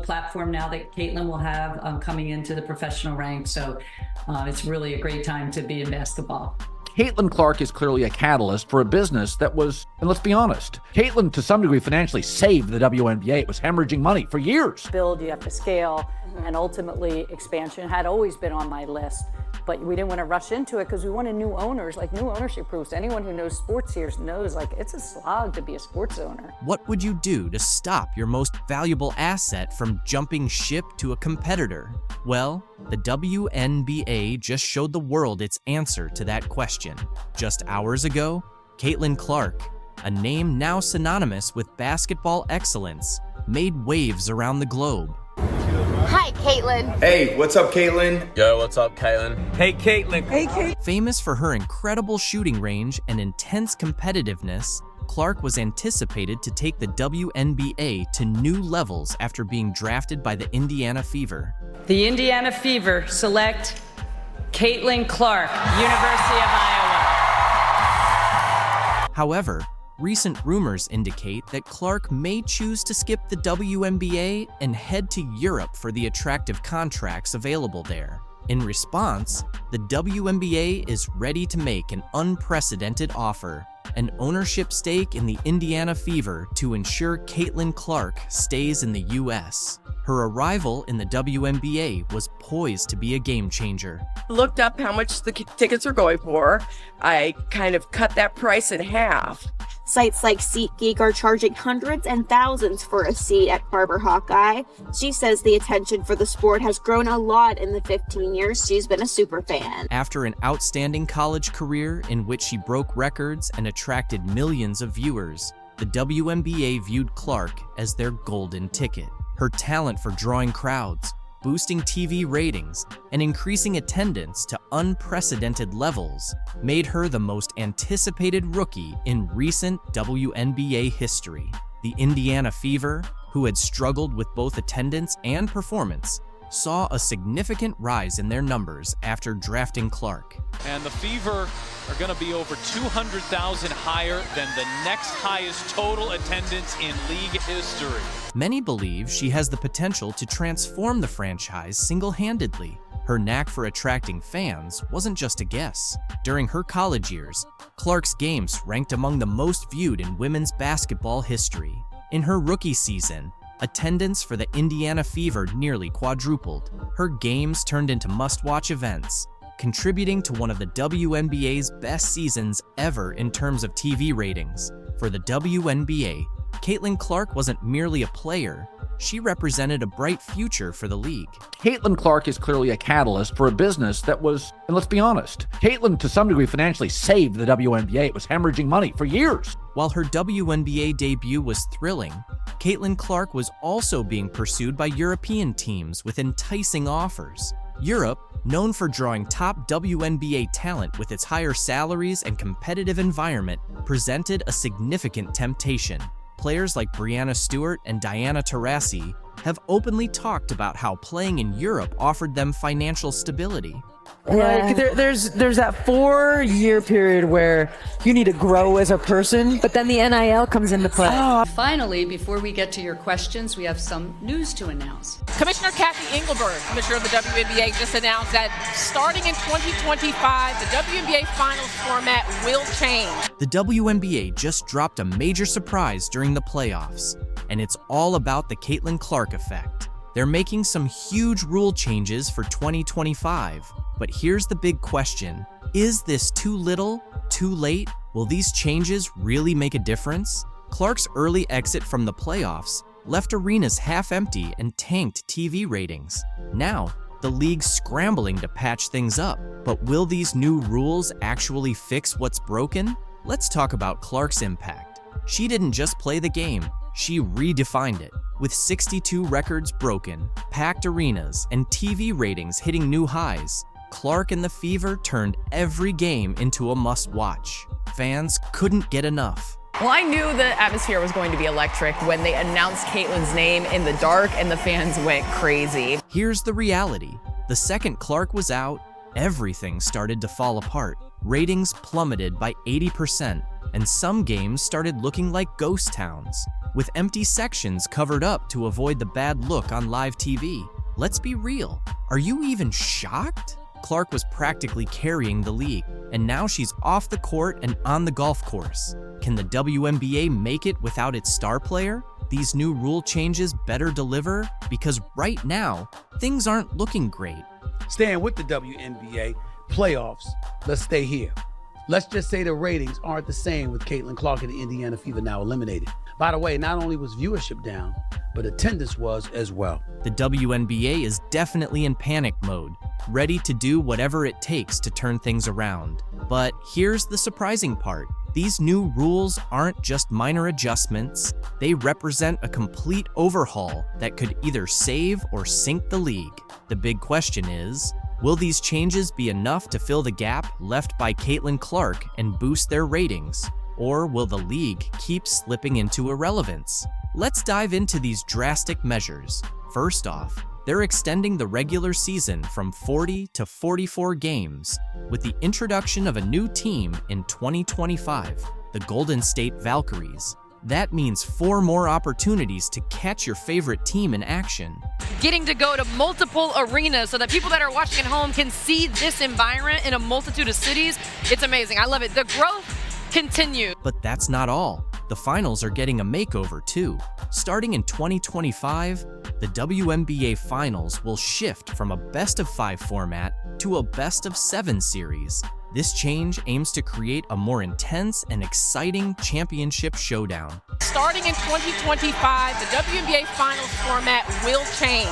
platform now that Caitlin will have coming into the professional ranks. So it's really a great time to be in basketball. Caitlin Clark is clearly a catalyst for a business that was, and let's be honest, Caitlin to some degree financially saved the WNBA. It was hemorrhaging money for years. Build, you have to scale, and ultimately expansion had always been on my list. But we didn't want to rush into it because we wanted new owners, like new ownership groups. Anyone who knows sports here knows like it's a slog to be a sports owner. What would you do to stop your most valuable asset from jumping ship to a competitor? Well, the WNBA just showed the world its answer to that question. Just hours ago, Caitlin Clark, a name now synonymous with basketball excellence, made waves around the globe. Hi, Caitlin. Hey, what's up, Caitlin? Yo, what's up, Caitlin? Hey, Caitlin. Hey, Caitlin. Famous for her incredible shooting range and intense competitiveness, Clark was anticipated to take the WNBA to new levels after being drafted by the Indiana Fever. The Indiana Fever select Caitlin Clark, University of Iowa. However, recent rumors indicate that Clark may choose to skip the WNBA and head to Europe for the attractive contracts available there. In response, the WNBA is ready to make an unprecedented offer, an ownership stake in the Indiana Fever to ensure Caitlin Clark stays in the U.S. Her arrival in the WNBA was poised to be a game changer. Looked up how much the tickets are going for. I kind of cut that price in half. Sites like SeatGeek are charging hundreds and thousands for a seat at Barber Hawkeye. She says the attention for the sport has grown a lot in the 15 years she's been a super fan. After an outstanding college career in which she broke records and attracted millions of viewers, the WNBA viewed Clark as their golden ticket. Her talent for drawing crowds, boosting TV ratings, and increasing attendance to unprecedented levels made her the most anticipated rookie in recent WNBA history. The Indiana Fever, who had struggled with both attendance and performance, saw a significant rise in their numbers after drafting Clark. And the Fever are going to be over 200,000 higher than the next highest total attendance in league history. Many believe she has the potential to transform the franchise single-handedly. Her knack for attracting fans wasn't just a guess. During her college years, Clark's games ranked among the most viewed in women's basketball history. In her rookie season, attendance for the Indiana Fever nearly quadrupled. Her games turned into must-watch events, contributing to one of the WNBA's best seasons ever in terms of TV ratings. For the WNBA, Caitlin Clark wasn't merely a player, she represented a bright future for the league. Caitlin Clark is clearly a catalyst for a business that was, and let's be honest, Caitlin to some degree financially saved the WNBA. It was hemorrhaging money for years. While her WNBA debut was thrilling, Caitlin Clark was also being pursued by European teams with enticing offers. Europe, known for drawing top WNBA talent with its higher salaries and competitive environment, presented a significant temptation. Players like Breanna Stewart and Diana Taurasi have openly talked about how playing in Europe offered them financial stability. Yeah. Like there's that 4-year period where you need to grow as a person, but then the NIL comes into play. Finally, before we get to your questions, we have some news to announce. Commissioner Kathy Engelberg, Commissioner of the WNBA, just announced that starting in 2025, the WNBA Finals format will change. The WNBA just dropped a major surprise during the playoffs, and it's all about the Caitlin Clark effect. They're making some huge rule changes for 2025, but here's the big question. Is this too little, too late? Will these changes really make a difference? Clark's early exit from the playoffs left arenas half empty and tanked TV ratings. Now, the league's scrambling to patch things up, but will these new rules actually fix what's broken? Let's talk about Clark's impact. She didn't just play the game, she redefined it. With 62 records broken, packed arenas, and TV ratings hitting new highs, Clark and the Fever turned every game into a must-watch. Fans couldn't get enough. Well, I knew the atmosphere was going to be electric when they announced Caitlin's name in the dark and the fans went crazy. Here's the reality. The second Clark was out, everything started to fall apart. ratings plummeted by 80%, and some games started looking like ghost towns, with empty sections covered up to avoid the bad look on live TV. Let's be real, are you even shocked? Clark was practically carrying the league, and now she's off the court and on the golf course. Can the WNBA make it without its star player? These new rule changes better deliver? Because right now, things aren't looking great. Staying with the WNBA playoffs, let's stay here. Let's just say the ratings aren't the same with Caitlin Clark and the Indiana Fever now eliminated. By the way, not only was viewership down, but attendance was as well. The WNBA is definitely in panic mode, ready to do whatever it takes to turn things around. But here's the surprising part. These new rules aren't just minor adjustments, they represent a complete overhaul that could either save or sink the league. The big question is, will these changes be enough to fill the gap left by Caitlin Clark and boost their ratings? Or will the league keep slipping into irrelevance? Let's dive into these drastic measures. First off, they're extending the regular season from 40 to 44 games, with the introduction of a new team in 2025, the Golden State Valkyries. That means 4 more opportunities to catch your favorite team in action. Getting to go to multiple arenas so that people that are watching at home can see this environment in a multitude of cities. It's amazing. I love it. The growth continues. But that's not all. The finals are getting a makeover too. Starting in 2025, the WNBA finals will shift from a best-of-5 format to a best-of-7 series. This change aims to create a more intense and exciting championship showdown. Starting in 2025, the WNBA finals format will change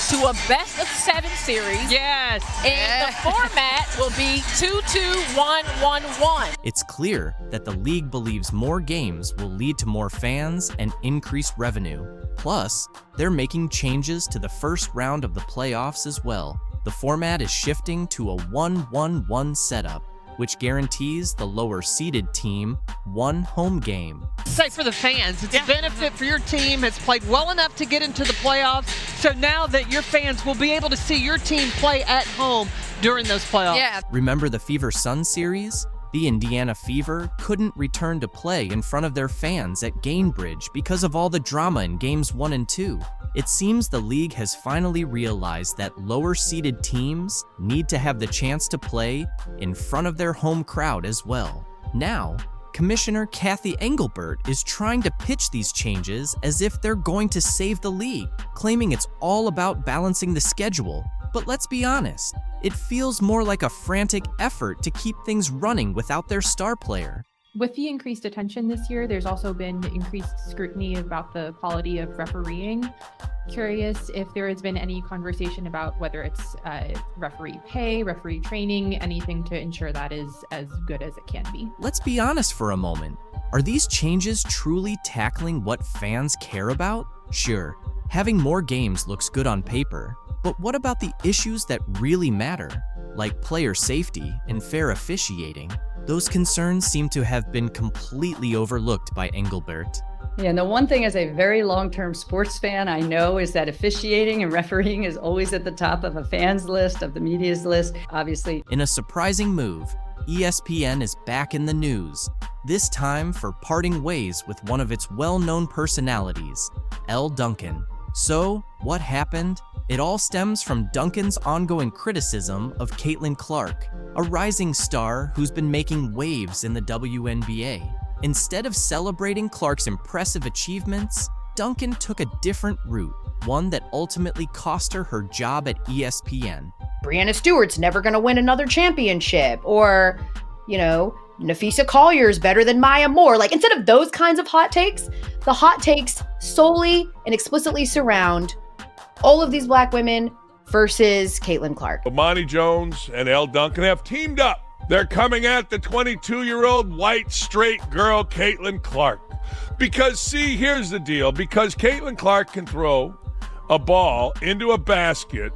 to a best-of-7 series. Yes. And the format will be 2-2-1-1-1. It's clear that the league believes more games will lead to more fans and increased revenue. Plus, they're making changes to the first round of the playoffs as well. The format is shifting to a 1-1-1 setup, which guarantees the lower-seeded team one home game. Say for the fans, it's a benefit for your team. Has played well enough to get into the playoffs. So now that your fans will be able to see your team play at home during those playoffs. Yeah. Remember the Fever Sun series? The Indiana Fever couldn't return to play in front of their fans at Gainbridge because of all the drama in Games 1 and 2. It seems the league has finally realized that lower-seeded teams need to have the chance to play in front of their home crowd as well. Now, Commissioner Kathy Engelbert is trying to pitch these changes as if they're going to save the league, claiming it's all about balancing the schedule. But let's be honest, it feels more like a frantic effort to keep things running without their star player. With the increased attention this year, there's also been increased scrutiny about the quality of refereeing. Curious if there has been any conversation about whether it's referee pay, referee training, anything to ensure that is as good as it can be. Let's be honest for a moment. Are these changes truly tackling what fans care about? Sure, having more games looks good on paper, but what about the issues that really matter, like player safety and fair officiating? Those concerns seem to have been completely overlooked by Engelbert. Yeah, and the one thing as a very long-term sports fan I know is that officiating and refereeing is always at the top of a fan's list, of the media's list, obviously. In a surprising move, ESPN is back in the news, this time for parting ways with one of its well-known personalities, Elle Duncan. So, what happened? It all stems from Duncan's ongoing criticism of Caitlin Clark, a rising star who's been making waves in the WNBA. Instead of celebrating Clark's impressive achievements, Duncan took a different route, one that ultimately cost her her job at ESPN. Brianna Stewart's never going to win another championship, or, Nafisa Collier's better than Maya Moore. Like, instead of those kinds of hot takes, the hot takes solely and explicitly surround all of these black women versus Caitlin Clark. Amani Jones and Elle Duncan have teamed up. They're coming at the 22-year-old white straight girl, Caitlin Clark. Because, see, here's the deal. Because Caitlin Clark can throw a ball into a basket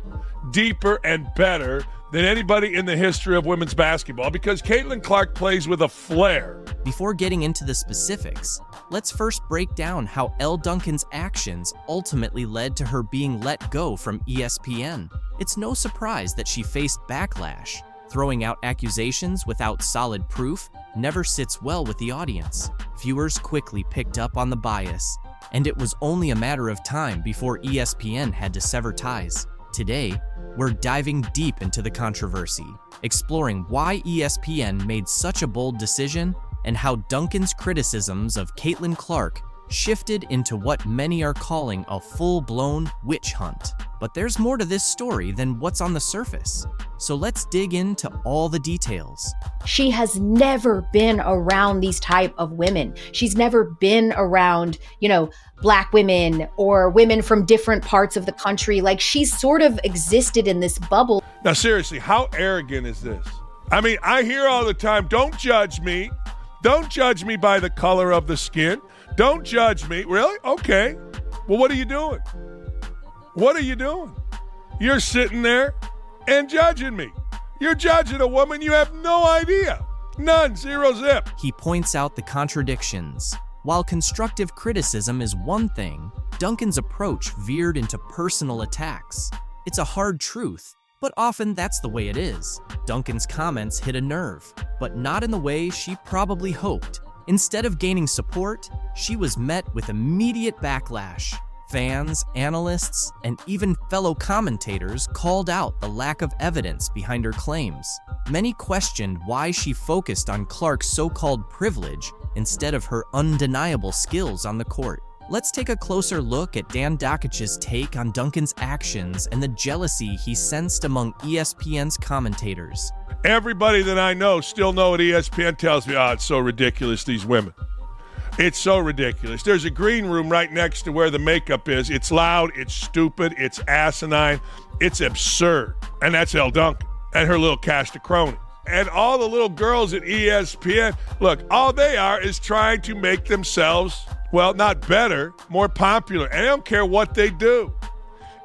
deeper and better than anybody in the history of women's basketball, because Caitlin Clark plays with a flair. Before getting into the specifics, let's first break down how Elle Duncan's actions ultimately led to her being let go from ESPN. It's no surprise that she faced backlash. Throwing out accusations without solid proof never sits well with the audience. Viewers quickly picked up on the bias, and it was only a matter of time before ESPN had to sever ties. Today, we're diving deep into the controversy, exploring why ESPN made such a bold decision and how Duncan's criticisms of Caitlin Clark shifted into what many are calling a full-blown witch hunt. But there's more to this story than what's on the surface. So let's dig into all the details. She has never been around these type of women. She's never been around, Black women or women from different parts of the country. Like, she's sort of existed in this bubble. Now, seriously, how arrogant is this? I mean, I hear all the time, don't judge me. Don't judge me by the color of the skin. Don't judge me. Really? Okay. Well, what are you doing? What are you doing? You're sitting there and judging me. You're judging a woman you have no idea. None. Zero zip. He points out the contradictions. While constructive criticism is one thing, Duncan's approach veered into personal attacks. It's a hard truth, but often that's the way it is. Duncan's comments hit a nerve, but not in the way she probably hoped. Instead of gaining support, she was met with immediate backlash. Fans, analysts, and even fellow commentators called out the lack of evidence behind her claims. Many questioned why she focused on Clark's so-called privilege instead of her undeniable skills on the court. Let's take a closer look at Dan Dakic's take on Duncan's actions and the jealousy he sensed among ESPN's commentators. Everybody that I know still know what ESPN tells me. Oh, it's so ridiculous, these women. It's so ridiculous. There's a green room right next to where the makeup is. It's loud, it's stupid, it's asinine, it's absurd. And that's Elle Duncan and her little cast of cronies. And all the little girls at ESPN, look, all they are is trying to make themselves, well, not better, more popular. And I don't care what they do.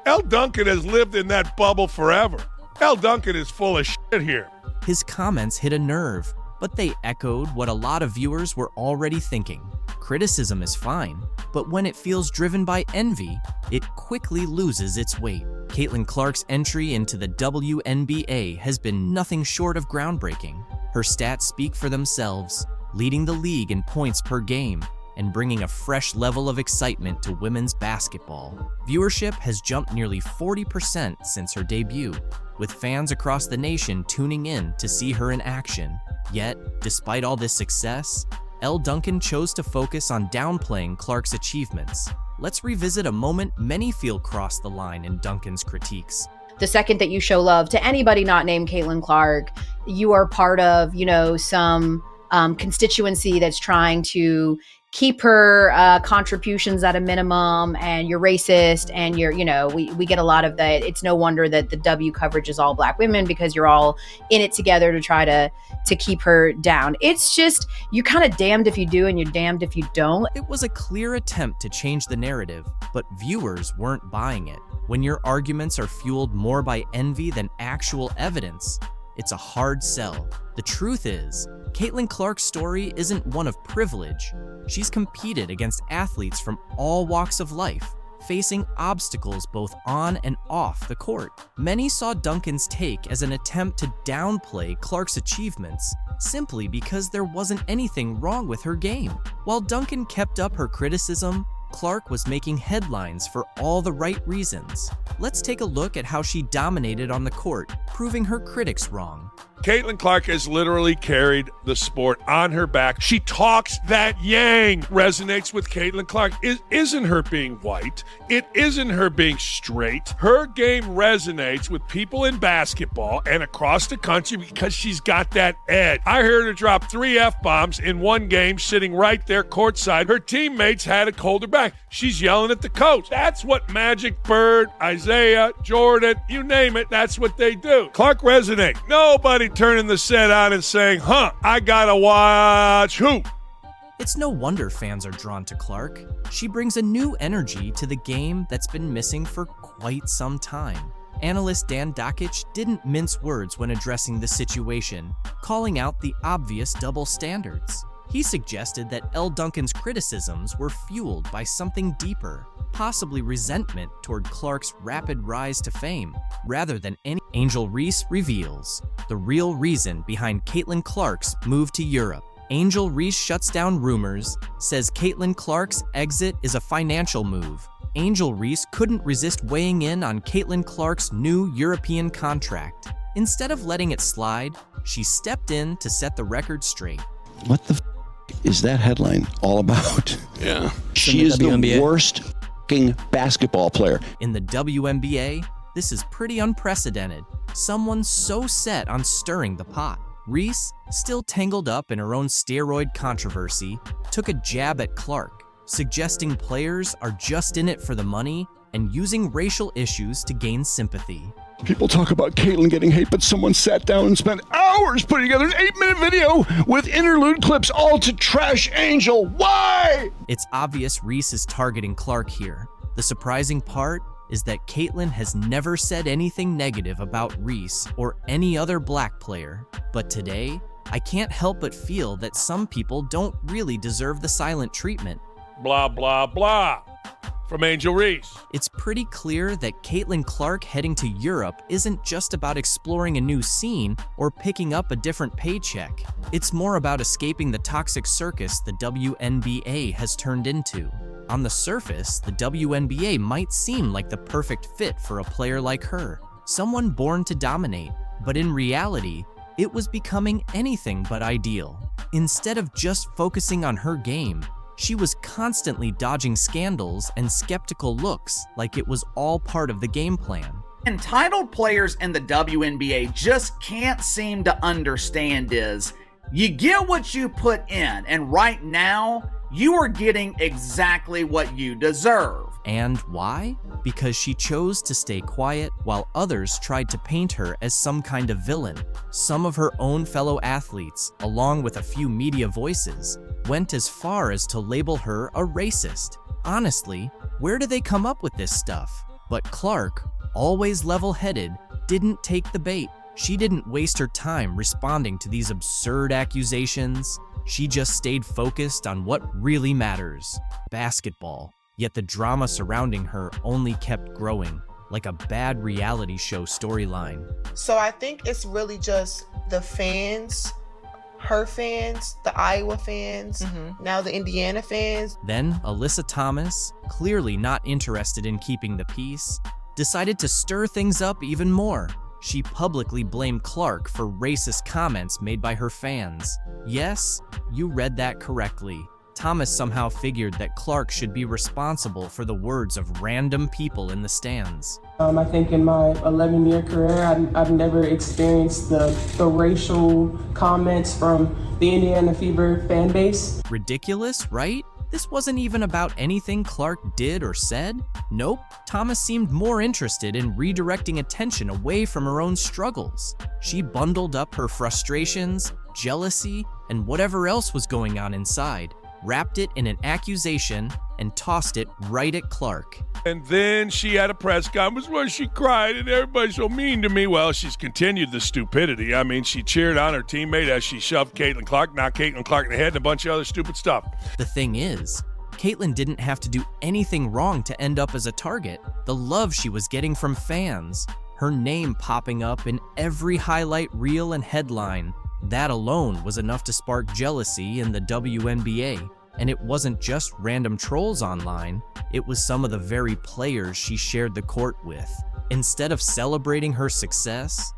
Elle Duncan has lived in that bubble forever. Elle Duncan is full of shit here. His comments hit a nerve, but they echoed what a lot of viewers were already thinking. Criticism is fine, but when it feels driven by envy, it quickly loses its weight. Caitlin Clark's entry into the WNBA has been nothing short of groundbreaking. Her stats speak for themselves, leading the league in points per game and bringing a fresh level of excitement to women's basketball. Viewership has jumped nearly 40% since her debut, with fans across the nation tuning in to see her in action. Yet, despite all this success, Elle Duncan chose to focus on downplaying Clark's achievements. Let's revisit a moment many feel crossed the line in Duncan's critiques. The second that you show love to anybody not named Caitlin Clark, you are part of, some constituency that's trying to keep her contributions at a minimum, and you're racist, and we get a lot of that. It's no wonder that the W coverage is all Black women, because you're all in it together to try to keep her down. It's just, you're kind of damned if you do and you're damned if you don't. It was a clear attempt to change the narrative, but viewers weren't buying it. When your arguments are fueled more by envy than actual evidence, it's a hard sell. The truth is, Caitlin Clark's story isn't one of privilege. She's competed against athletes from all walks of life, facing obstacles both on and off the court. Many saw Duncan's take as an attempt to downplay Clark's achievements simply because there wasn't anything wrong with her game. While Duncan kept up her criticism, Clark was making headlines for all the right reasons. Let's take a look at how she dominated on the court, proving her critics wrong. Caitlin Clark has literally carried the sport on her back. She talks that yang. Resonates with Caitlin Clark. It isn't her being white. It isn't her being straight. Her game resonates with people in basketball and across the country because she's got that edge. I heard her drop 3 F-bombs in one game sitting right there courtside. Her teammates had to hold her back. She's yelling at the coach. That's what Magic, Bird, Isaiah, Jordan, you name it, that's what they do. Clark resonates. Nobody turning the set on and saying, I gotta watch who? It's no wonder fans are drawn to Clark. She brings a new energy to the game that's been missing for quite some time. Analyst Dan Dakic didn't mince words when addressing the situation, calling out the obvious double standards. He suggested that Elle Duncan's criticisms were fueled by something deeper, possibly resentment toward Clark's rapid rise to fame, rather than any. Angel Reese reveals the real reason behind Caitlin Clark's move to Europe. Angel Reese shuts down rumors, says Caitlin Clark's exit is a financial move. Angel Reese couldn't resist weighing in on Caitlin Clark's new European contract. Instead of letting it slide, she stepped in to set the record straight. What the is that headline all about? Yeah. She is the worst basketball player. In the WNBA, this is pretty unprecedented. Someone so set on stirring the pot. Reese, still tangled up in her own steroid controversy, took a jab at Clark, suggesting players are just in it for the money and using racial issues to gain sympathy. People talk about Caitlin getting hate, but someone sat down and spent hours putting together an 8-minute video with interlude clips all to trash Angel. Why? It's obvious Reese is targeting Clark here. The surprising part is that Caitlin has never said anything negative about Reese or any other black player. But today, I can't help but feel that some people don't really deserve the silent treatment. Blah, blah, blah. From Angel Reese. It's pretty clear that Caitlin Clark heading to Europe isn't just about exploring a new scene or picking up a different paycheck. It's more about escaping the toxic circus the WNBA has turned into. On the surface, the WNBA might seem like the perfect fit for a player like her, someone born to dominate, but in reality, it was becoming anything but ideal. Instead of just focusing on her game, she was constantly dodging scandals and skeptical looks like it was all part of the game plan. Entitled players in the WNBA just can't seem to understand is, you get what you put in, and right now, you are getting exactly what you deserve. And why? Because she chose to stay quiet while others tried to paint her as some kind of villain. Some of her own fellow athletes, along with a few media voices, went as far as to label her a racist. Honestly, where do they come up with this stuff? But Clark, always level-headed, didn't take the bait. She didn't waste her time responding to these absurd accusations. She just stayed focused on what really matters, basketball. Yet the drama surrounding her only kept growing, like a bad reality show storyline. So I think it's really just the fans, her fans, the Iowa fans, now the Indiana fans. Then Alyssa Thomas, clearly not interested in keeping the peace, decided to stir things up even more. She publicly blamed Clark for racist comments made by her fans. Yes, you read that correctly. Thomas somehow figured that Clark should be responsible for the words of random people in the stands. I think in my 11-year career, I've never experienced the racial comments from the Indiana Fever fan base. Ridiculous, right? This wasn't even about anything Clark did or said. Nope, Thomas seemed more interested in redirecting attention away from her own struggles. She bundled up her frustrations, jealousy, and whatever else was going on inside, wrapped it in an accusation, and tossed it right at Clark. And then she had a press conference where she cried and everybody's so mean to me. Well, she's continued the stupidity. I mean, she cheered on her teammate as she shoved Caitlin Clark, knocked Caitlin Clark in the head, and a bunch of other stupid stuff. The thing is, Caitlin didn't have to do anything wrong to end up as a target. The love she was getting from fans, her name popping up in every highlight reel and headline, that alone was enough to spark jealousy in the WNBA. And it wasn't just random trolls online, it was some of the very players she shared the court with. Instead of celebrating her success,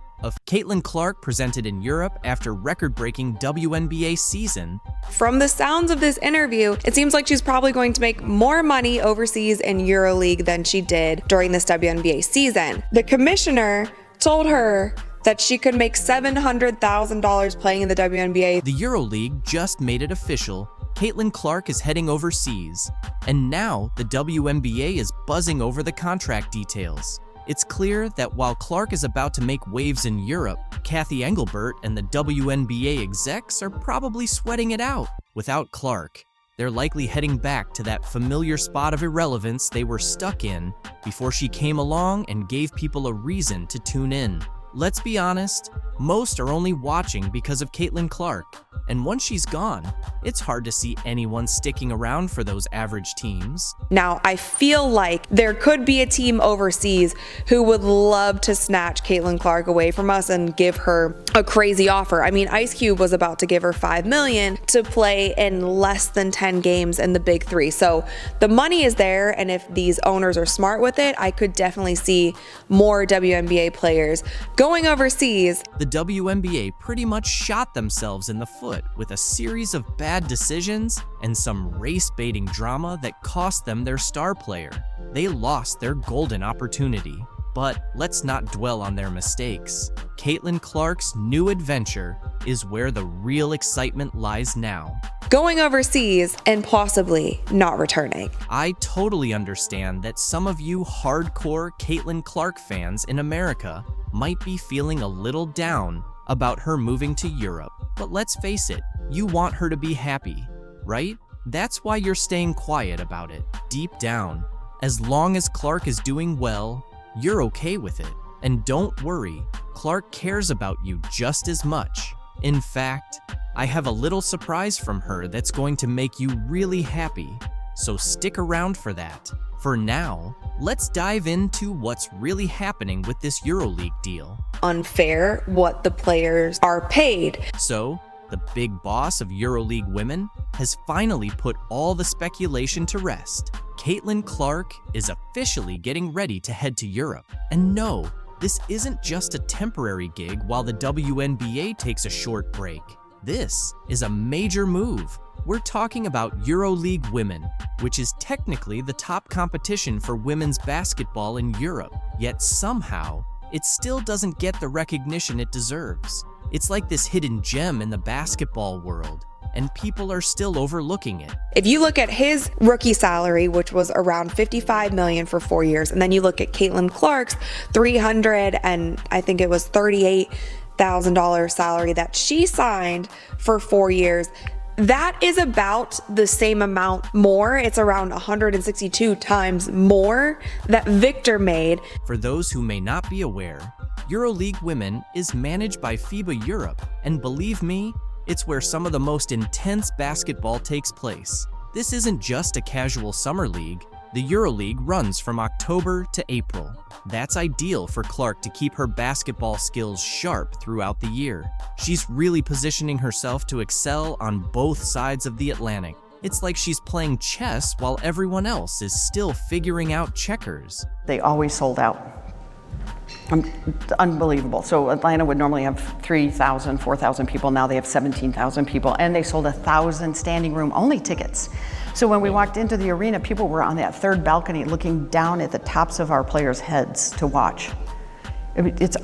Caitlin Clark presented in Europe after record-breaking WNBA season. From the sounds of this interview, it seems like she's probably going to make more money overseas in EuroLeague than she did during this WNBA season. The commissioner told her that she could make $700,000 playing in the WNBA. The EuroLeague just made it official. Caitlin Clark is heading overseas, and now the WNBA is buzzing over the contract details. It's clear that while Clark is about to make waves in Europe, Kathy Engelbert and the WNBA execs are probably sweating it out. Without Clark, they're likely heading back to that familiar spot of irrelevance they were stuck in before she came along and gave people a reason to tune in. Let's be honest, most are only watching because of Caitlin Clark, and once she's gone, it's hard to see anyone sticking around for those average teams. Now, I feel like there could be a team overseas who would love to snatch Caitlin Clark away from us and give her a crazy offer. I mean, Ice Cube was about to give her $5 million to play in less than 10 games in the Big Three. So the money is there, and if these owners are smart with it, I could definitely see more WNBA players going overseas. The WNBA pretty much shot themselves in the foot with a series of bad decisions and some race-baiting drama that cost them their star player. They lost their golden opportunity. But let's not dwell on their mistakes. Caitlin Clark's new adventure is where the real excitement lies now. Going overseas and possibly not returning. I totally understand that some of you hardcore Caitlin Clark fans in America might be feeling a little down about her moving to Europe. But let's face it, you want her to be happy, right? That's why you're staying quiet about it, deep down. As long as Clark is doing well, you're okay with it. And don't worry, Clark cares about you just as much. In fact, I have a little surprise from her that's going to make you really happy. So stick around for that. For now, let's dive into what's really happening with this EuroLeague deal. Unfair what the players are paid. So, the big boss of EuroLeague women has finally put all the speculation to rest. Caitlin Clark is officially getting ready to head to Europe. And no, this isn't just a temporary gig while the WNBA takes a short break. This is a major move. We're talking about EuroLeague Women, which is technically the top competition for women's basketball in Europe. Yet somehow, it still doesn't get the recognition it deserves. It's like this hidden gem in the basketball world, and people are still overlooking it. If you look at his rookie salary, which was around $55 million for 4 years, and then you look at Caitlin Clark's $300 and I think it was $38,000 salary that she signed for 4 years, that is about the same amount more. It's around 162 times more that Victor made. For those who may not be aware, EuroLeague Women is managed by FIBA Europe, and believe me, it's where some of the most intense basketball takes place. This isn't just a casual summer league. The EuroLeague runs from October to April. That's ideal for Clark to keep her basketball skills sharp throughout the year. She's really positioning herself to excel on both sides of the Atlantic. It's like she's playing chess while everyone else is still figuring out checkers. They always sold out. Unbelievable. So Atlanta would normally have 3,000, 4,000 people. Now they have 17,000 people, and they sold 1,000 standing room only tickets. So when we walked into the arena, people were on that third balcony looking down at the tops of our players' heads to watch. It's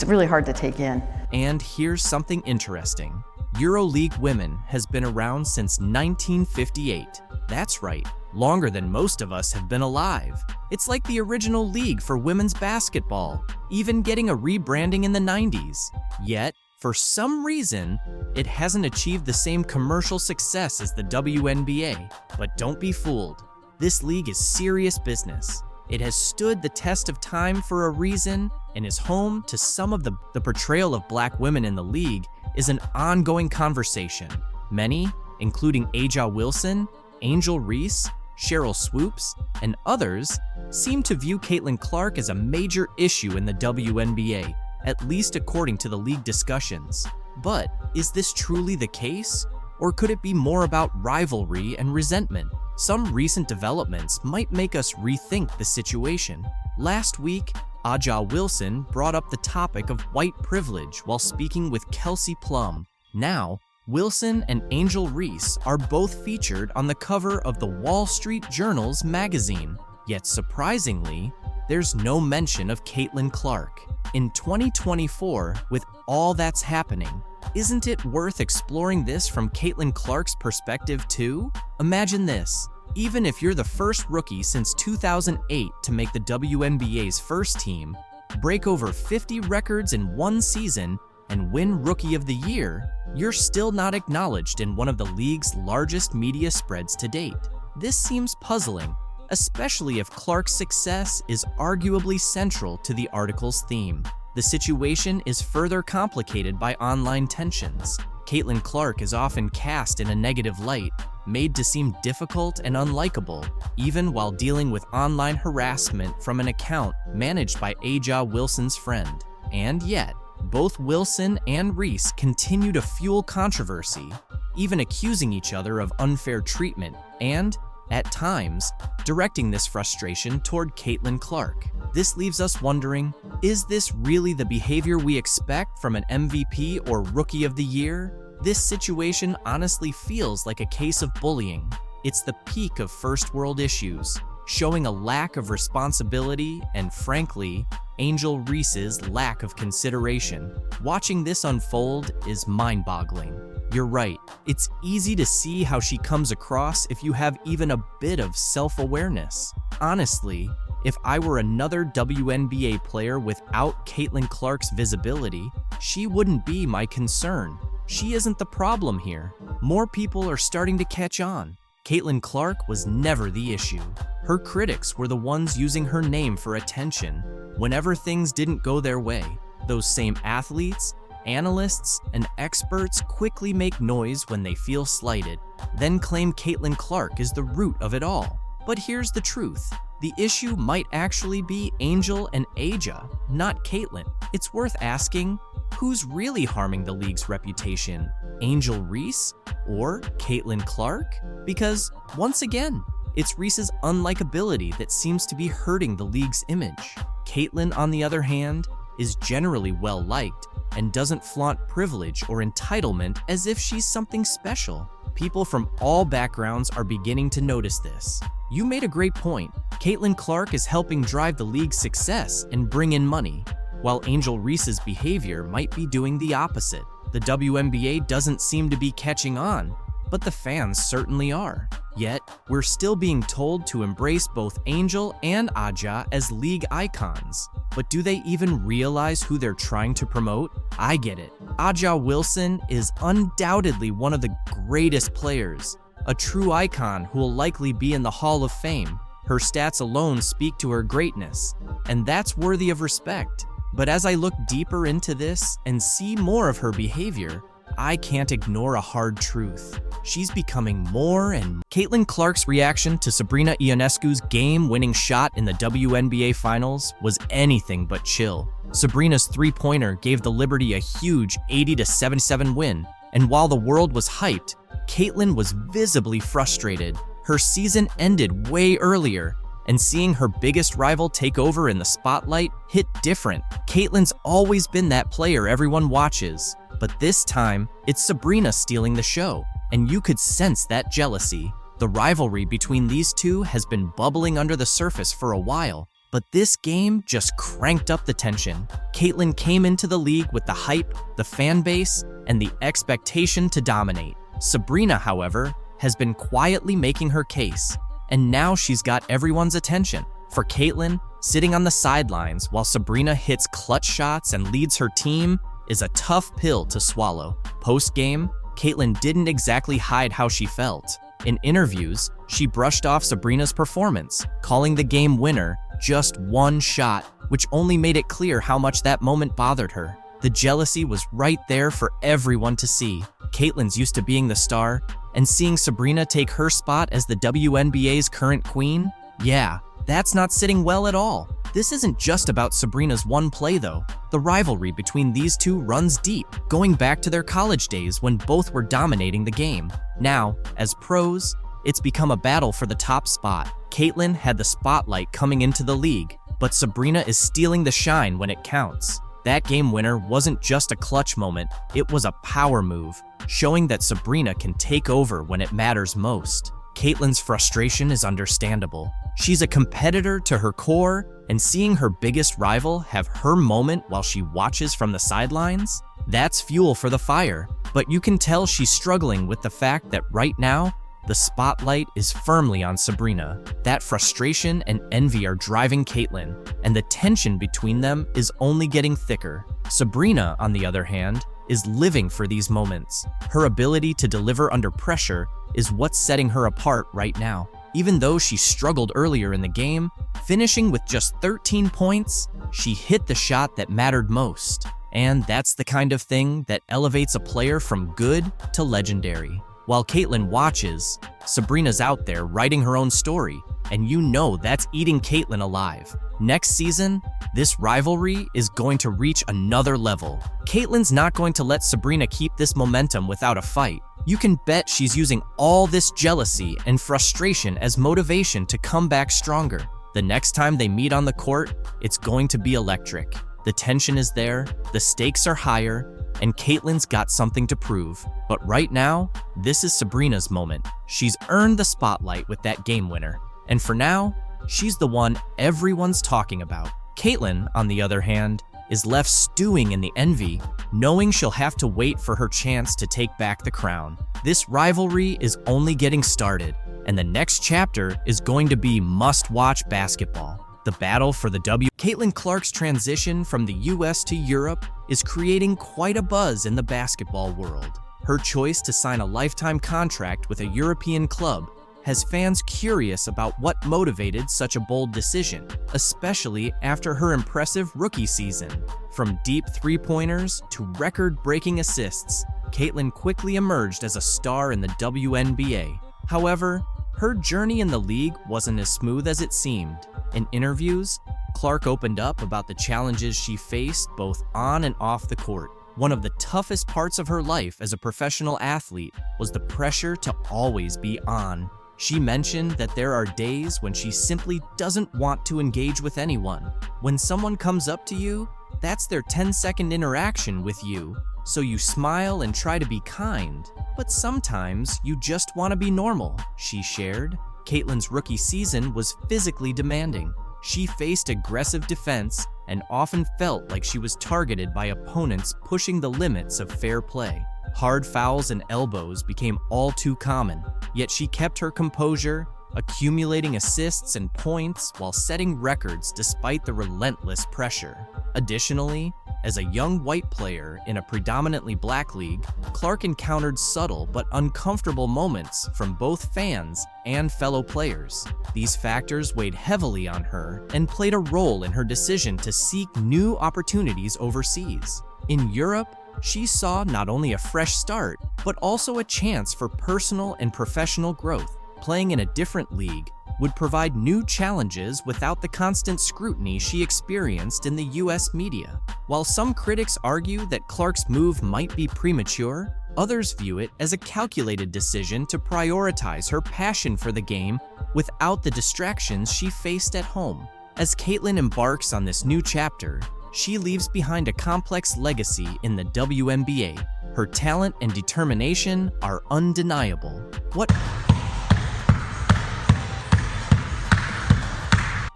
really hard to take in. And here's something interesting. EuroLeague Women has been around since 1958. That's right, longer than most of us have been alive. It's like the original league for women's basketball, even getting a rebranding in the 90s. Yet, for some reason, it hasn't achieved the same commercial success as the WNBA. But don't be fooled. This league is serious business. It has stood the test of time for a reason and is home to some of the portrayal of black women in the league is an ongoing conversation. Many, including Aja Wilson, Angel Reese, Cheryl Swoops, and others, seem to view Caitlin Clark as a major issue in the WNBA, at least according to the league discussions. But is this truly the case? Or could it be more about rivalry and resentment? Some recent developments might make us rethink the situation. Last week, Aja Wilson brought up the topic of white privilege while speaking with Kelsey Plum. Now, Wilson and Angel Reese are both featured on the cover of the Wall Street Journal's magazine. Yet surprisingly, there's no mention of Caitlin Clark. In 2024, with all that's happening, isn't it worth exploring this from Caitlin Clark's perspective too? Imagine this. Even if you're the first rookie since 2008 to make the WNBA's first team, break over 50 records in one season, and win Rookie of the Year, you're still not acknowledged in one of the league's largest media spreads to date. This seems puzzling, especially if Clark's success is arguably central to the article's theme. The situation is further complicated by online tensions. Caitlin Clark is often cast in a negative light, made to seem difficult and unlikable, even while dealing with online harassment from an account managed by Aja Wilson's friend. And yet, both Wilson and Reese continue to fuel controversy, even accusing each other of unfair treatment and, at times, directing this frustration toward Caitlin Clark. This leaves us wondering, is this really the behavior we expect from an MVP or Rookie of the Year? This situation honestly feels like a case of bullying. It's the peak of first world issues, showing a lack of responsibility and, frankly, Angel Reese's lack of consideration. Watching this unfold is mind-boggling. You're right, it's easy to see how she comes across if you have even a bit of self-awareness. Honestly, if I were another WNBA player without Caitlin Clark's visibility, she wouldn't be my concern. She isn't the problem here. More people are starting to catch on. Caitlin Clark was never the issue. Her critics were the ones using her name for attention whenever things didn't go their way. Those same athletes, analysts, and experts quickly make noise when they feel slighted, then claim Caitlin Clark is the root of it all. But here's the truth. The issue might actually be Angel and Aja, not Caitlin. It's worth asking, who's really harming the league's reputation? Angel Reese or Caitlin Clark? Because, once again, it's Reese's unlikability that seems to be hurting the league's image. Caitlin, on the other hand, is generally well-liked and doesn't flaunt privilege or entitlement as if she's something special. People from all backgrounds are beginning to notice this. You made a great point. Caitlin Clark is helping drive the league's success and bring in money, while Angel Reese's behavior might be doing the opposite. The WNBA doesn't seem to be catching on, but the fans certainly are. Yet, we're still being told to embrace both Angel and Aja as league icons. But do they even realize who they're trying to promote? I get it. Aja Wilson is undoubtedly one of the greatest players, a true icon who will likely be in the Hall of Fame. Her stats alone speak to her greatness, and that's worthy of respect. But as I look deeper into this and see more of her behavior, I can't ignore a hard truth. She's becoming more and... Caitlin Clark's reaction to Sabrina Ionescu's game-winning shot in the WNBA Finals was anything but chill. Sabrina's three-pointer gave the Liberty a huge 80-77 win, and while the world was hyped, Caitlin was visibly frustrated. Her season ended way earlier, and seeing her biggest rival take over in the spotlight hit different. Caitlin's always been that player everyone watches, but this time, it's Sabrina stealing the show, and you could sense that jealousy. The rivalry between these two has been bubbling under the surface for a while, but this game just cranked up the tension. Caitlin came into the league with the hype, the fan base, and the expectation to dominate. Sabrina, however, has been quietly making her case, and now she's got everyone's attention. For Caitlin, sitting on the sidelines while Sabrina hits clutch shots and leads her team is a tough pill to swallow. Post-game, Caitlin didn't exactly hide how she felt. In interviews, she brushed off Sabrina's performance, calling the game winner just one shot, which only made it clear how much that moment bothered her. The jealousy was right there for everyone to see. Caitlin's used to being the star, and seeing Sabrina take her spot as the WNBA's current queen? Yeah, that's not sitting well at all. This isn't just about Sabrina's one play though. The rivalry between these two runs deep, going back to their college days when both were dominating the game. Now, as pros, it's become a battle for the top spot. Caitlin had the spotlight coming into the league, but Sabrina is stealing the shine when it counts. That game winner wasn't just a clutch moment, it was a power move, showing that Sabrina can take over when it matters most. Caitlin's frustration is understandable. She's a competitor to her core, and seeing her biggest rival have her moment while she watches from the sidelines, that's fuel for the fire. But you can tell she's struggling with the fact that right now, the spotlight is firmly on Sabrina. That frustration and envy are driving Caitlin, and the tension between them is only getting thicker. Sabrina, on the other hand, is living for these moments. Her ability to deliver under pressure is what's setting her apart right now. Even though she struggled earlier in the game, finishing with just 13 points, she hit the shot that mattered most. And that's the kind of thing that elevates a player from good to legendary. While Caitlin watches, Sabrina's out there writing her own story, and you know that's eating Caitlin alive. Next season, this rivalry is going to reach another level. Caitlin's not going to let Sabrina keep this momentum without a fight. You can bet she's using all this jealousy and frustration as motivation to come back stronger. The next time they meet on the court, it's going to be electric. The tension is there, the stakes are higher, and Caitlin's got something to prove. But right now, this is Sabrina's moment. She's earned the spotlight with that game winner. And for now, she's the one everyone's talking about. Caitlin, on the other hand, is left stewing in the envy, knowing she'll have to wait for her chance to take back the crown. This rivalry is only getting started, and the next chapter is going to be must-watch basketball. The battle for the W. Caitlin Clark's transition from the US to Europe is creating quite a buzz in the basketball world. Her choice to sign a lifetime contract with a European club has fans curious about what motivated such a bold decision, especially after her impressive rookie season. From deep three-pointers to record-breaking assists, Caitlin quickly emerged as a star in the WNBA. However, her journey in the league wasn't as smooth as it seemed. In interviews, Clark opened up about the challenges she faced both on and off the court. One of the toughest parts of her life as a professional athlete was the pressure to always be on. She mentioned that there are days when she simply doesn't want to engage with anyone. When someone comes up to you, that's their 10-second interaction with you. So you smile and try to be kind, but sometimes you just want to be normal, she shared. Caitlin's rookie season was physically demanding. She faced aggressive defense and often felt like she was targeted by opponents pushing the limits of fair play. Hard fouls and elbows became all too common, yet she kept her composure, accumulating assists and points while setting records despite the relentless pressure. Additionally, as a young white player in a predominantly black league, Clark encountered subtle but uncomfortable moments from both fans and fellow players. These factors weighed heavily on her and played a role in her decision to seek new opportunities overseas. In Europe, she saw not only a fresh start, but also a chance for personal and professional growth. Playing in a different league would provide new challenges without the constant scrutiny she experienced in the US media. While some critics argue that Clark's move might be premature, others view it as a calculated decision to prioritize her passion for the game without the distractions she faced at home. As Caitlin embarks on this new chapter, she leaves behind a complex legacy in the WNBA. Her talent and determination are undeniable.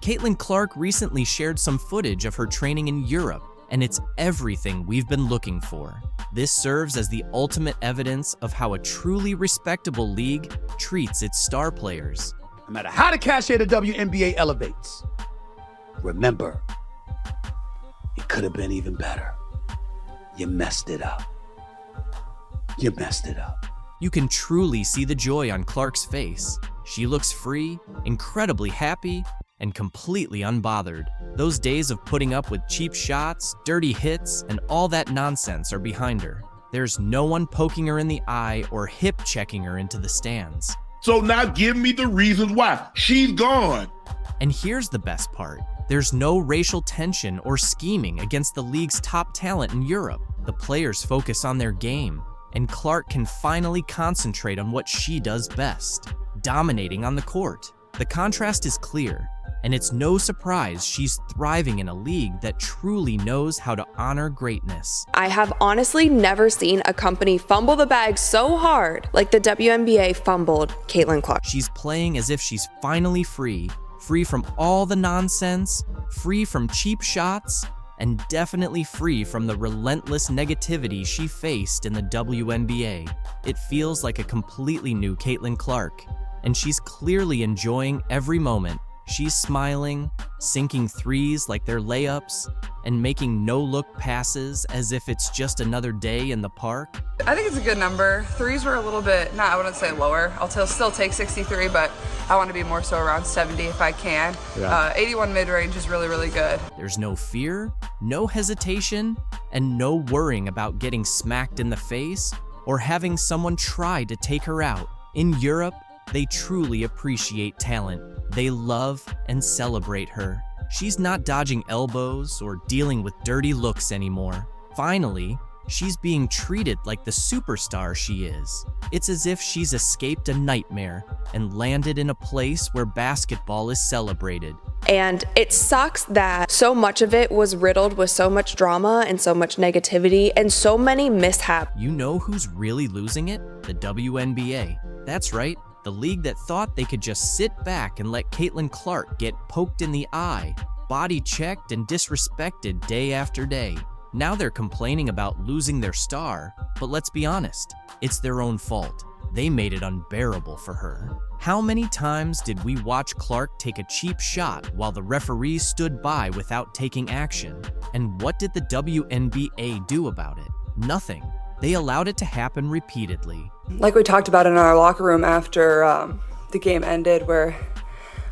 Caitlin Clark recently shared some footage of her training in Europe, and it's everything we've been looking for. This serves as the ultimate evidence of how a truly respectable league treats its star players. No matter how the cachet of the WNBA elevates, remember, it could have been even better. You messed it up. You messed it up. You can truly see the joy on Clark's face. She looks free, incredibly happy, and completely unbothered. Those days of putting up with cheap shots, dirty hits, and all that nonsense are behind her. There's no one poking her in the eye or hip-checking her into the stands. So now give me the reasons why. She's gone. And here's the best part. There's no racial tension or scheming against the league's top talent in Europe. The players focus on their game, and Clark can finally concentrate on what she does best, dominating on the court. The contrast is clear, and it's no surprise she's thriving in a league that truly knows how to honor greatness. I have honestly never seen a company fumble the bag so hard like the WNBA fumbled Caitlin Clark. She's playing as if she's finally free from all the nonsense, free from cheap shots, and definitely free from the relentless negativity she faced in the WNBA. It feels like a completely new Caitlin Clark, and she's clearly enjoying every moment. She's smiling, sinking threes like they're layups, and making no-look passes as if it's just another day in the park. I think it's a good number. Threes were a little bit, I wouldn't say lower. I'll still take 63, but I want to be more so around 70 if I can. Yeah. 81 mid-range is really, really good. There's no fear, no hesitation, and no worrying about getting smacked in the face or having someone try to take her out. In Europe, they truly appreciate talent. They love and celebrate her. She's not dodging elbows or dealing with dirty looks anymore. Finally, she's being treated like the superstar she is. It's as if she's escaped a nightmare and landed in a place where basketball is celebrated. And it sucks that so much of it was riddled with so much drama and so much negativity and so many mishaps. You know who's really losing it? The WNBA. That's right. The league that thought they could just sit back and let Caitlin Clark get poked in the eye, body checked and disrespected day after day. Now they're complaining about losing their star, but let's be honest, it's their own fault. They made it unbearable for her. How many times did we watch Clark take a cheap shot while the referees stood by without taking action? And what did the WNBA do about it? Nothing. They allowed it to happen repeatedly. Like we talked about in our locker room after the game ended, where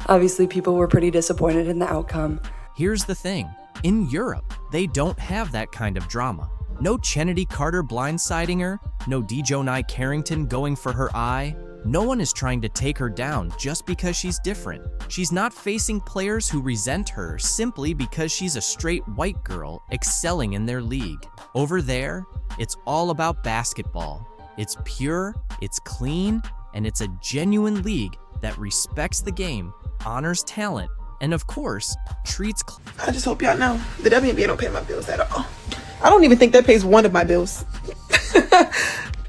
obviously people were pretty disappointed in the outcome. Here's the thing. In Europe, they don't have that kind of drama. No Chennedy Carter blindsiding her, no Dejonai Carrington going for her eye. No one is trying to take her down just because she's different. She's not facing players who resent her simply because she's a straight white girl excelling in their league. Over there, it's all about basketball. It's pure, it's clean, and it's a genuine league that respects the game, honors talent, and of course, treats... I just hope y'all know, the WNBA don't pay my bills at all. I don't even think that pays one of my bills.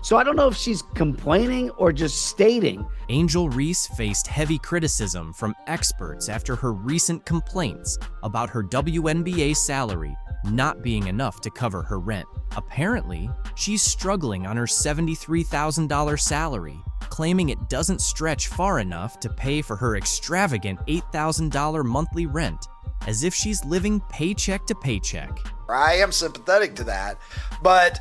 So I don't know if she's complaining or just stating. Angel Reese faced heavy criticism from experts after her recent complaints about her WNBA salary not being enough to cover her rent. Apparently, she's struggling on her $73,000 salary, claiming it doesn't stretch far enough to pay for her extravagant $8,000 monthly rent, as if she's living paycheck to paycheck. I am sympathetic to that, but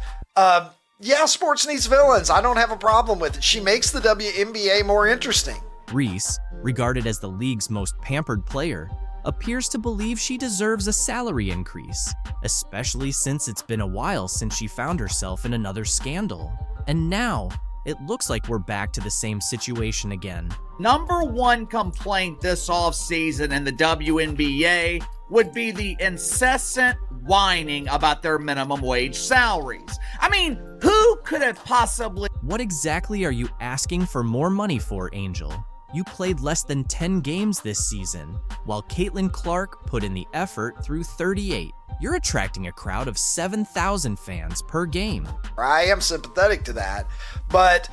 yeah, sports needs villains. I don't have a problem with it. She makes the WNBA more interesting. Reese, regarded as the league's most pampered player, appears to believe she deserves a salary increase, especially since it's been a while since she found herself in another scandal. And now, it looks like we're back to the same situation again. Number one complaint this offseason in the WNBA would be the incessant whining about their minimum wage salaries. I mean, who could have possibly... What exactly are you asking for more money for, Angel? You played less than 10 games this season, while Caitlin Clark put in the effort through 38. You're attracting a crowd of 7,000 fans per game. I am sympathetic to that, but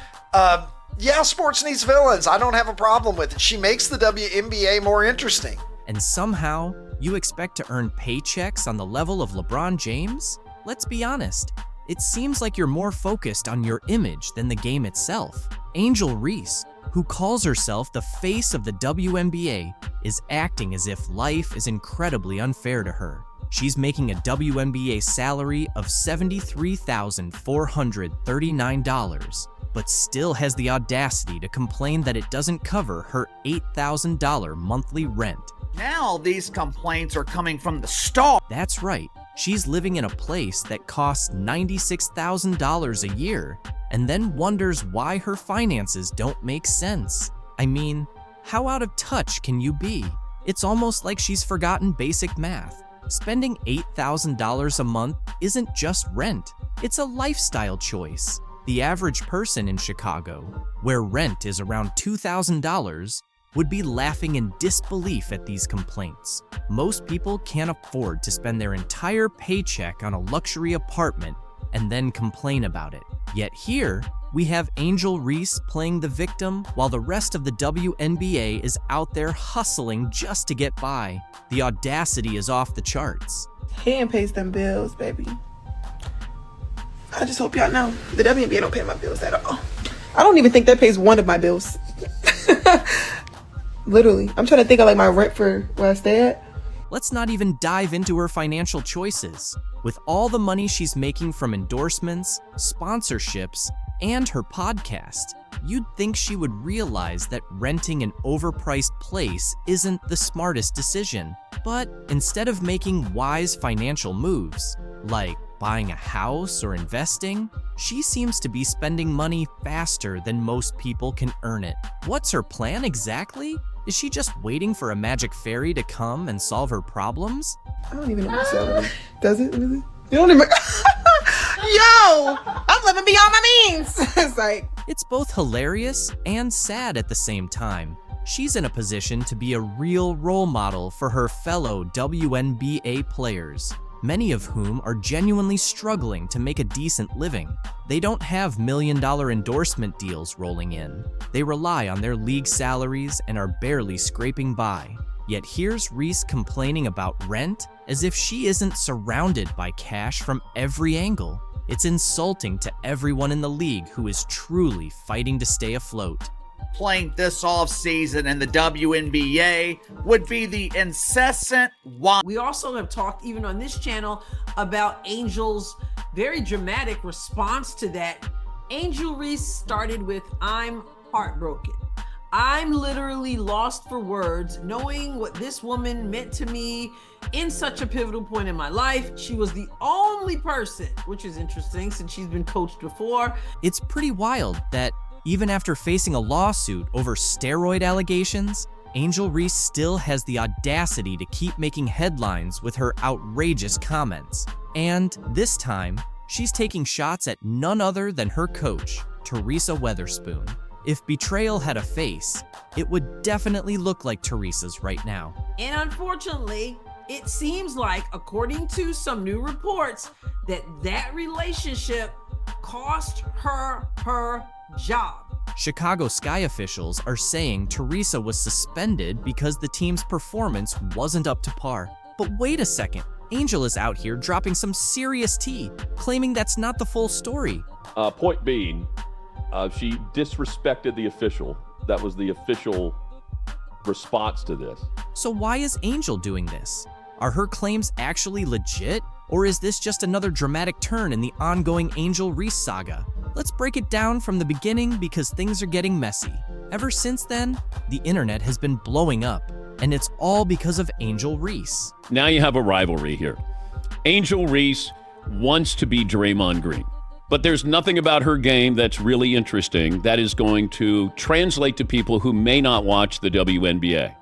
yeah, sports needs villains. I don't have a problem with it. She makes the WNBA more interesting. And somehow, you expect to earn paychecks on the level of LeBron James? Let's be honest, it seems like you're more focused on your image than the game itself. Angel Reese, who calls herself the face of the WNBA, is acting as if life is incredibly unfair to her. She's making a WNBA salary of $73,439, but still has the audacity to complain that it doesn't cover her $8,000 monthly rent. Now these complaints are coming from the star. That's right. She's living in a place that costs $96,000 a year, and then wonders why her finances don't make sense. I mean, how out of touch can you be? It's almost like she's forgotten basic math. Spending $8,000 a month isn't just rent, it's a lifestyle choice. The average person in Chicago, where rent is around $2,000, would be laughing in disbelief at these complaints. Most people can't afford to spend their entire paycheck on a luxury apartment and then complain about it. Yet here, we have Angel Reese playing the victim while the rest of the WNBA is out there hustling just to get by. The audacity is off the charts. He pays them bills, baby. I just hope y'all know, the WNBA don't pay my bills at all. I don't even think that pays one of my bills. Literally. I'm trying to think of like my rent for where I stay at. Let's not even dive into her financial choices. With all the money she's making from endorsements, sponsorships, and her podcast, you'd think she would realize that renting an overpriced place isn't the smartest decision. But instead of making wise financial moves, like buying a house or investing, she seems to be spending money faster than most people can earn it. What's her plan exactly? Is she just waiting for a magic fairy to come and solve her problems? I don't even know what to say. Does it really? You don't even. Yo, I'm living beyond my means. It's like. It's both hilarious and sad at the same time. She's in a position to be a real role model for her fellow WNBA players, many of whom are genuinely struggling to make a decent living. They don't have million-dollar endorsement deals rolling in. They rely on their league salaries and are barely scraping by. Yet here's Reese complaining about rent as if she isn't surrounded by cash from every angle. It's insulting to everyone in the league who is truly fighting to stay afloat. Playing this off season in the WNBA would be the incessant watch. We also have talked, even on this channel, about Angel's very dramatic response to that. Angel Reese started with, "I'm heartbroken. I'm literally lost for words, knowing what this woman meant to me in such a pivotal point in my life. She was the only person," which is interesting since she's been coached before. It's pretty wild that even after facing a lawsuit over steroid allegations, Angel Reese still has the audacity to keep making headlines with her outrageous comments. And this time, she's taking shots at none other than her coach, Teresa Weatherspoon. If betrayal had a face, it would definitely look like Teresa's right now. And unfortunately, it seems like, according to some new reports, that relationship cost her her job. Chicago Sky officials are saying Teresa was suspended because the team's performance wasn't up to par. But wait a second, Angel is out here dropping some serious tea, claiming that's not the full story. Point being, she disrespected the official. That was the official response to this. So why is Angel doing this? Are her claims actually legit? Or is this just another dramatic turn in the ongoing Angel Reese saga? Let's break it down from the beginning because things are getting messy. Ever since then, the internet has been blowing up, and it's all because of Angel Reese. Now you have a rivalry here. Angel Reese wants to be Draymond Green, but there's nothing about her game that's really interesting that is going to translate to people who may not watch the WNBA,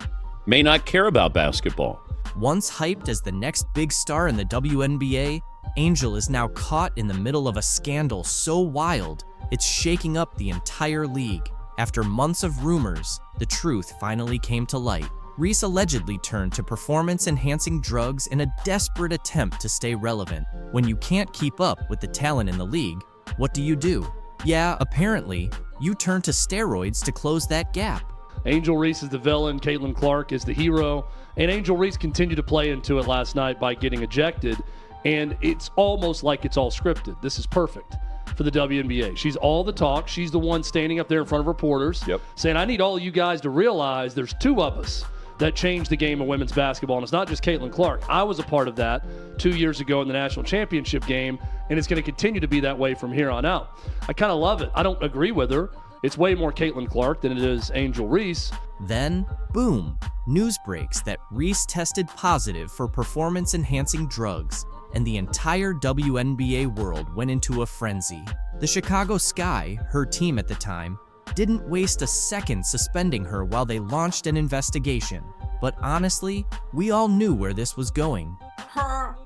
may not care about basketball. Once hyped as the next big star in the WNBA, Angel is now caught in the middle of a scandal so wild, it's shaking up the entire league. After months of rumors, the truth finally came to light. Reese allegedly turned to performance-enhancing drugs in a desperate attempt to stay relevant. When you can't keep up with the talent in the league, what do? Yeah, apparently, you turn to steroids to close that gap. Angel Reese is the villain, Caitlin Clark is the hero, and Angel Reese continued to play into it last night by getting ejected, and it's almost like it's all scripted. This is perfect for the WNBA. She's all the talk. She's the one standing up there in front of reporters saying, "I need all of you guys to realize there's two of us that changed the game of women's basketball, and it's not just Caitlin Clark. I was a part of that 2 years ago in the national championship game, and it's going to continue to be that way from here on out." I kind of love it. I don't agree with her. It's way more Caitlin Clark than it is Angel Reese. Then, boom, news breaks that Reese tested positive for performance-enhancing drugs, and the entire WNBA world went into a frenzy. The Chicago Sky, her team at the time, didn't waste a second suspending her while they launched an investigation. But honestly, we all knew where this was going. Her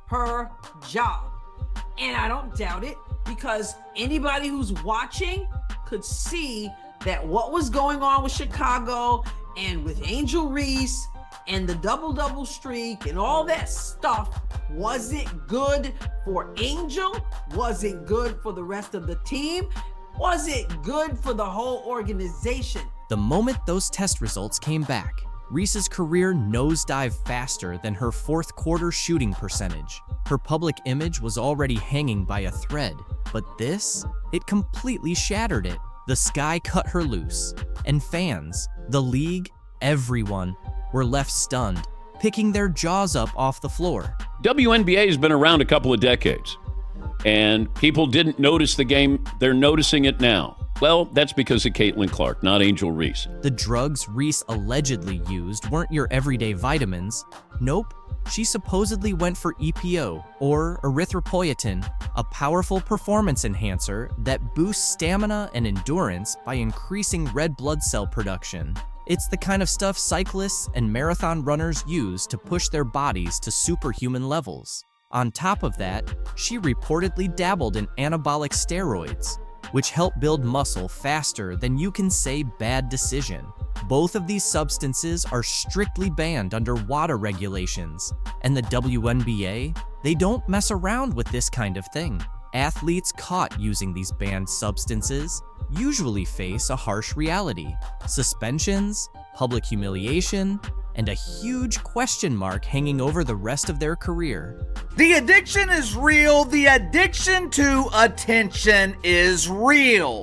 job. And I don't doubt it, because anybody who's watching could see that what was going on with Chicago and with Angel Reese and the double-double streak and all that stuff wasn't good for Angel, wasn't good for the rest of the team, wasn't good for the whole organization. The moment those test results came back, Reese's career nosedived faster than her fourth quarter shooting percentage. Her public image was already hanging by a thread, but this, it completely shattered it. The Sky cut her loose, and fans, the league, everyone were left stunned, picking their jaws up off the floor. WNBA has been around a couple of decades, and people didn't notice the game. They're noticing it now. Well, that's because of Caitlin Clark, not Angel Reese. The drugs Reese allegedly used weren't your everyday vitamins. Nope, she supposedly went for EPO, or erythropoietin, a powerful performance enhancer that boosts stamina and endurance by increasing red blood cell production. It's the kind of stuff cyclists and marathon runners use to push their bodies to superhuman levels. On top of that, she reportedly dabbled in anabolic steroids, which help build muscle faster than you can say bad decision. Both of these substances are strictly banned under WADA regulations, and the WNBA, they don't mess around with this kind of thing. Athletes caught using these banned substances usually face a harsh reality: suspensions, public humiliation, and a huge question mark hanging over the rest of their career. The addiction is real. The addiction to attention is real.